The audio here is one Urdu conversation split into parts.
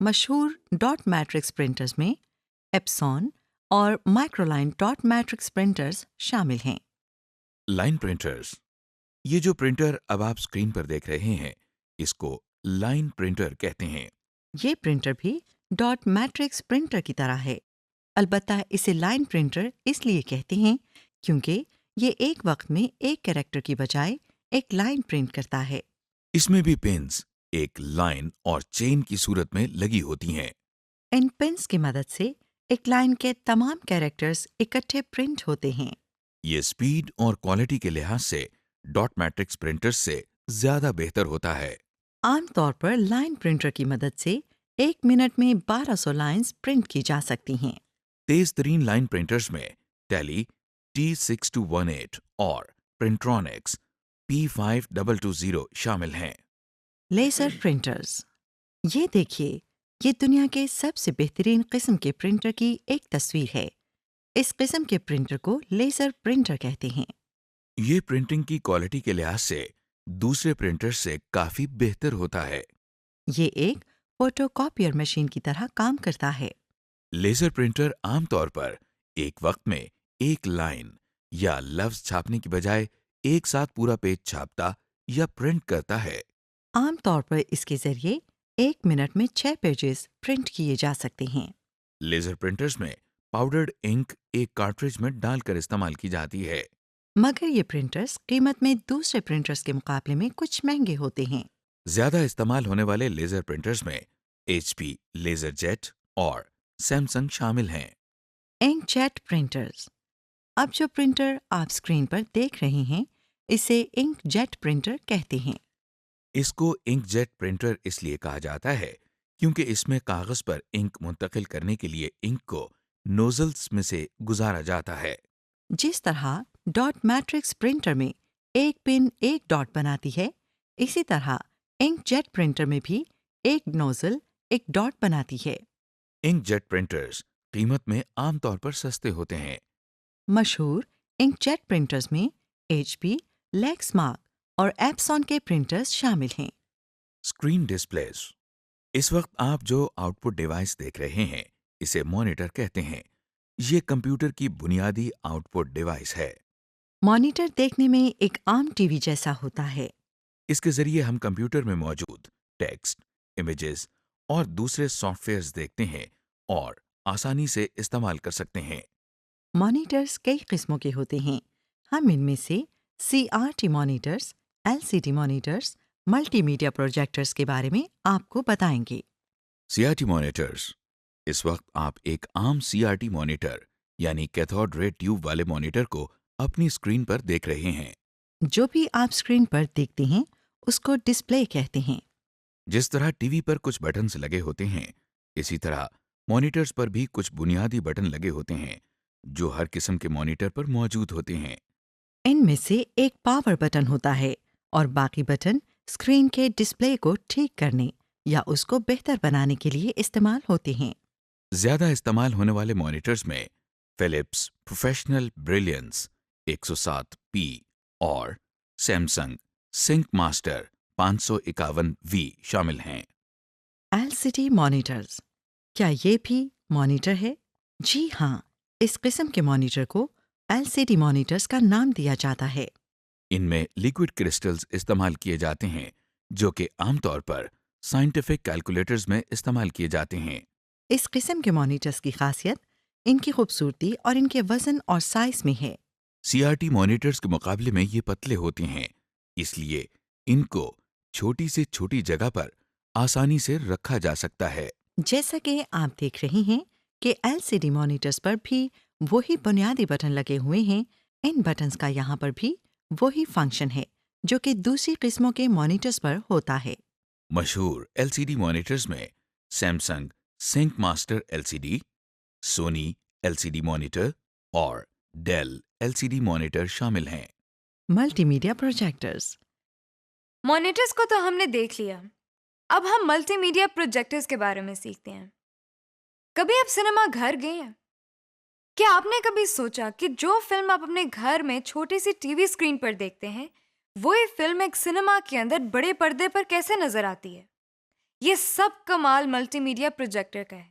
مشہور ڈاٹ میٹرکس پرنٹرز میں ایپسون اور مائکرولائن ڈاٹ میٹرکس پرنٹرز شامل ہیں۔ لائن پرنٹرز، یہ جو پرنٹر اب آپ اسکرین پر دیکھ رہے ہیں اس کو لائن پرنٹر کہتے ہیں۔ یہ پرنٹر بھی ڈاٹ میٹرکس پرنٹر کی طرح ہے، البتہ اسے لائن پرنٹر اس لیے کہتے ہیں کیونکہ یہ ایک وقت میں ایک کیریکٹر کی بجائے ایک لائن پرنٹ کرتا ہے۔ اس میں بھی پنز ایک لائن اور چین کی صورت میں لگی ہوتی ہیں۔ ان پنس کی مدد سے ایک لائن کے تمام کیریکٹرز اکٹھے پرنٹ ہوتے ہیں۔ یہ سپیڈ اور کوالٹی کے لحاظ سے ڈاٹ میٹرکس پرنٹر سے زیادہ بہتر ہوتا ہے۔ عام طور پر لائن پرنٹر کی مدد سے ایک منٹ میں 1200 لائنز پرنٹ کی جا سکتی ہیں۔ تیز ترین لائن پرنٹرز میں ٹیلی T6218 اور پرنٹرونکس P5220 شامل ہیں۔ لیزر پرنٹرز، یہ دیکھیے، یہ دنیا کے سب سے بہترین قسم کے پرنٹر کی ایک تصویر ہے۔ اس قسم کے پرنٹر کو لیزر پرنٹر کہتے ہیں۔ یہ پرنٹنگ کی کوالٹی کے لحاظ سے دوسرے پرنٹر سے کافی بہتر ہوتا ہے۔ یہ ایک فوٹو کاپیئر مشین کی طرح کام کرتا ہے۔ لیزر پرنٹر عام طور پر ایک وقت میں ایک لائن یا لفظ چھاپنے کی بجائے ایک ساتھ پورا پیج چھاپتا یا پرنٹ کرتا ہے۔ عام طور پر اس کے ذریعے ایک منٹ میں 6 پیجز پرنٹ کیے جا سکتے ہیں۔ لیزر پرنٹرز میں پاؤڈرڈ انک ایک کارٹریج میں ڈال کر استعمال کی جاتی ہے۔ مگر یہ پرنٹرز قیمت میں دوسرے پرنٹرز کے مقابلے میں کچھ مہنگے ہوتے ہیں۔ زیادہ استعمال ہونے والے لیزر پرنٹرز میں HP لیزر جیٹ اور سیمسنگ شامل ہیں۔ انک جیٹ پرنٹرز، اب جو پرنٹر آپ اسکرین پر دیکھ رہے ہیں اسے انک جیٹ پرنٹر کہتے ہیں۔ اس کو انک جیٹ پرنٹر اس لیے کہا جاتا ہے کیونکہ اس میں کاغذ پر انک منتقل کرنے کے لیے انک کو نوزلز میں سے گزارا جاتا ہے۔ جس طرح ڈاٹ میٹرکس پرنٹر میں ایک پن ایک ڈاٹ بناتی ہے، اسی طرح انک جیٹ پرنٹر میں بھی ایک نوزل ایک ڈاٹ بناتی ہے۔ انک جیٹ پرنٹرز قیمت میں عام طور پر سستے ہوتے ہیں۔ مشہور انک جیٹ پرنٹرز میں HP، لیکسمارک اور ایپسون کے پرنٹرز شامل ہیں۔ اسکرین ڈسپلیز، اس وقت آپ جو آؤٹ پٹ ڈیوائس دیکھ رہے ہیں اسے مانیٹر کہتے ہیں۔ یہ کمپیوٹر کی بنیادی آؤٹ پٹ ڈیوائس ہے۔ مانیٹر دیکھنے میں ایک عام ٹی وی جیسا ہوتا ہے۔ اس کے ذریعے ہم کمپیوٹر میں موجود ٹیکسٹ، امیجز اور دوسرے سافٹ ویئرز دیکھتے ہیں اور آسانی سے استعمال کر سکتے ہیں۔ مانیٹرز کئی قسموں کے ہوتے ہیں۔ ہم ان میں سے CRT monitors, LCD monitors, multi media projectors کے بارے میں آپ کو بتائیں گے۔ CRT مانیٹرز، اس وقت آپ ایک عام CRT مانیٹر یعنی کیتھوڈ رے ٹیوب والے مانیٹر کو اپنی اسکرین پر دیکھ رہے ہیں۔ جو بھی آپ اسکرین پر دیکھتے ہیں اس کو ڈسپلے کہتے ہیں۔ جس طرح ٹی وی پر کچھ بٹنز لگے ہوتے ہیں اسی طرح مانیٹرز پر بھی کچھ بنیادی بٹن لگے ہوتے ہیں جو ہر قسم کے مانیٹر پر موجود ہوتے ہیں۔ ان میں سے ایک پاور بٹن ہوتا ہے اور باقی بٹن اسکرین کے ڈسپلے کو ٹھیک کرنے یا اس کو بہتر بنانے کے لیے استعمال ہوتے ہیں۔ زیادہ استعمال ہونے والے مانیٹرز میں فلپس پروفیشنل بریلینس 107P اور سیمسنگ سنک ماسٹر 551V شامل ہیں۔ LCD مانیٹرز، کیا یہ بھی مانیٹر ہے؟ جی ہاں، اس قسم کے مانیٹر کو LCD مانیٹرز کا نام دیا جاتا ہے۔ ان میں لیکوڈ کرسٹلز استعمال کیے جاتے ہیں جو کہ عام طور پر سائنٹیفک کیلکولیٹرز میں استعمال کیے جاتے ہیں۔ اس قسم کے مانیٹرز کی خاصیت ان کی خوبصورتی اور ان کے وزن اور سائز میں ہے۔ CRT مانیٹرز کے مقابلے میں یہ پتلے ہوتے ہیں، اس لیے ان کو چھوٹی سے چھوٹی جگہ پر آسانی سے رکھا جا سکتا ہے۔ جیسا کہ آپ دیکھ رہے ہیں کہ LCD مانیٹرز پر بھی وہی بنیادی بٹن لگے ہوئے ہیں، ان بٹنز کا یہاں پر بھی وہی فنکشن ہے جو کہ دوسری قسموں کے مانیٹرز پر ہوتا ہے۔ مشہور LCD مانیٹرز میں سیمسنگ سنک ماسٹر LCD، سونی LCD مانیٹر اور ڈیل LCD مانیٹر شامل ہیں۔ ملٹی میڈیا پروجیکٹرز، مانیٹرز کو تو ہم نے دیکھ لیا، اب ہم ملٹی میڈیا پروجیکٹرز کے بارے میں سیکھتے ہیں۔ کبھی آپ سنیما گھر گئے ہیں؟ کیا آپ نے کبھی سوچا کہ جو فلم آپ اپنے گھر میں چھوٹی سی ٹی وی اسکرین پر دیکھتے ہیں وہی فلم ایک سنیما کے اندر بڑے پردے پر کیسے نظر آتی ہے؟ یہ سب کمال ملٹی میڈیا پروجیکٹر کا ہے۔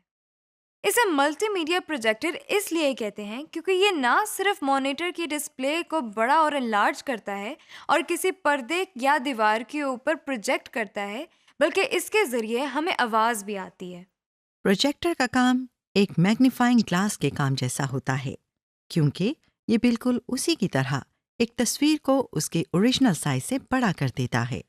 اسے ملٹی میڈیا پروجیکٹر اس لیے کہتے ہیں کیونکہ یہ نہ صرف مانیٹر کی ڈسپلے کو بڑا اور انلارج کرتا ہے اور کسی پردے یا دیوار کے اوپر پروجیکٹ کرتا ہے، بلکہ اس کے ذریعے ہمیں آواز بھی آتی ہے۔ پروجیکٹر کا کام ایک میگنیفائنگ گلاس کے کام جیسا ہوتا ہے، کیونکہ یہ بالکل اسی کی طرح ایک تصویر کو اس کے اوریجنل سائز سے بڑا کر دیتا ہے۔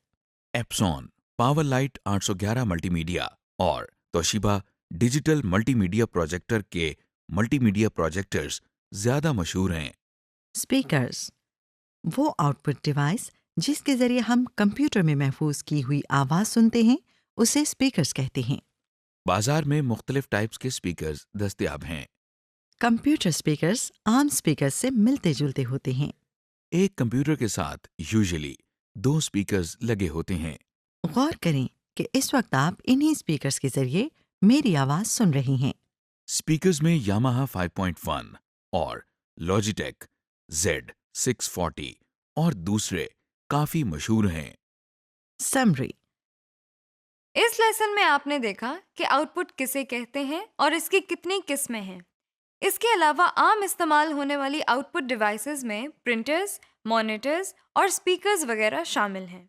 ایپسون، پاور لائٹ 811 ملٹی میڈیا اور توشیبا ڈیجیٹل ملٹی میڈیا پروجیکٹر کے ملٹی میڈیا پروجیکٹرز زیادہ مشہور ہیں۔ اسپیکرز، وہ آؤٹ پٹ ڈیوائس جس کے ذریعے ہم کمپیوٹر میں محفوظ کی ہوئی آواز سنتے ہیں، اسے اسپیکرز کہتے ہیں۔ بازار میں مختلف ٹائپس کے اسپیکرز دستیاب ہیں۔ کمپیوٹر اسپیکرز عام اسپیکرز سے ملتے جلتے ہوتے ہیں۔ ایک کمپیوٹر کے ساتھ یوزلی 2 اسپیکرز لگے ہوتے ہیں۔ غور کریں کہ اس وقت آپ انہی اسپیکرز کے ذریعے میری آواز سن رہی ہیں۔ اسپیکرز میں یاماہا 5.1 اور لاجیٹیک Z640 اور دوسرے کافی مشہور ہیں۔ سمری، اس لیسن میں آپ نے دیکھا کہ آؤٹ پٹ کسے کہتے ہیں اور اس کی کتنی قسمیں ہیں۔ اس کے علاوہ عام استعمال ہونے والی آؤٹ پٹ ڈیوائسز میں پرنٹرز، مانیٹرز اور اسپیکرز وغیرہ شامل ہیں۔